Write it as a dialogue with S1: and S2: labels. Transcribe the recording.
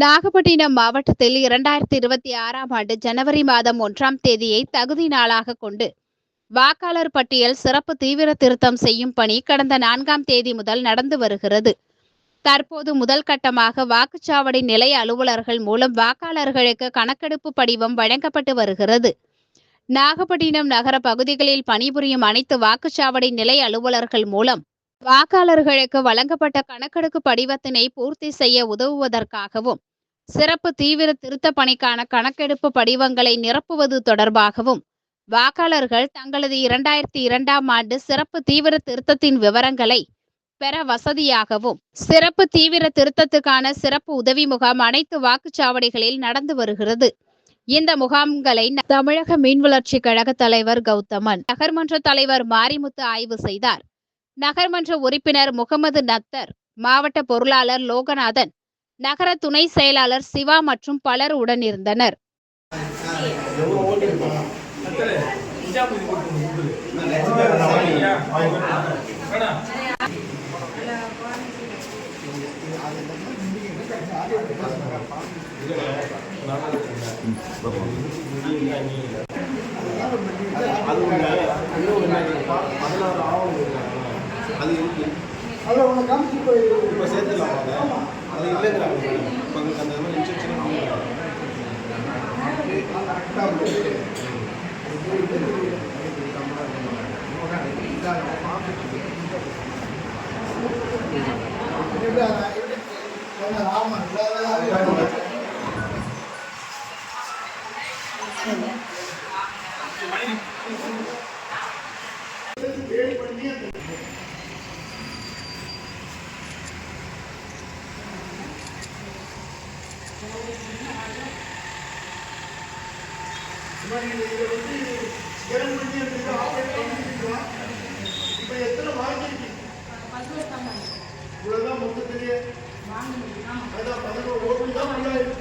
S1: நாகப்பட்டினம் மாவட்டத்தில் 2026ஆம் ஆண்டு ஜனவரி மாதம் 1ஆம் தேதியை தகுதி நாளாக கொண்டு வாக்காளர் பட்டியல் சிறப்பு தீவிர திருத்தம் செய்யும் பணி கடந்த 4ஆம் தேதி முதல் நடந்து வருகிறது. தற்போது முதல் கட்டமாக வாக்குச்சாவடி நிலைய அலுவலர்கள் மூலம் வாக்காளர்களுக்கு கணக்கெடுப்பு படிவம் வழங்கப்பட்டு வருகிறது. நாகப்பட்டினம் நகர பகுதிகளில் பணிபுரியும் அனைத்து வாக்குச்சாவடி நிலைய அலுவலர்கள் மூலம் வாக்காளர்களுக்கு வழங்கப்பட்ட கணக்கெடுப்பு படிவத்தினை பூர்த்தி செய்ய உதவுவதற்காகவும், சிறப்பு தீவிர திருத்த பணிக்கான கணக்கெடுப்பு படிவங்களை நிரப்புவது தொடர்பாகவும், வாக்காளர்கள் தங்களது 2002ஆம் ஆண்டு சிறப்பு தீவிர திருத்தத்தின் விவரங்களை பெற வசதியாகவும், சிறப்பு தீவிர திருத்தத்துக்கான சிறப்பு உதவி முகாம் அனைத்து வாக்குச்சாவடிகளில் நடந்து வருகிறது. இந்த முகாம்களை தமிழக மீன் வளர்ச்சி கழக தலைவர் கௌதமன், நகர்மன்ற தலைவர் மாரிமுத்து ஆய்வு செய்தார். நகர்மன்ற உறுப்பினர் முகமது நத்தர், மாவட்ட பொருளாளர் லோகநாதன், நகர துணை செயலாளர் சிவா மற்றும் பலர் உடனிருந்தனர்.
S2: அதில் உங்களை காமிச்சு இப்போ சேர்த்துலாம் அது இல்லைங்கிறாங்க. உங்களுக்கு அந்த மாதிரி இப்போ எத்தனை வாங்கிருக்கீங்க? இவ்வளோதான் மொத்தத்திலேயே அதான் 11 ஓட்டு தான் முடியாது.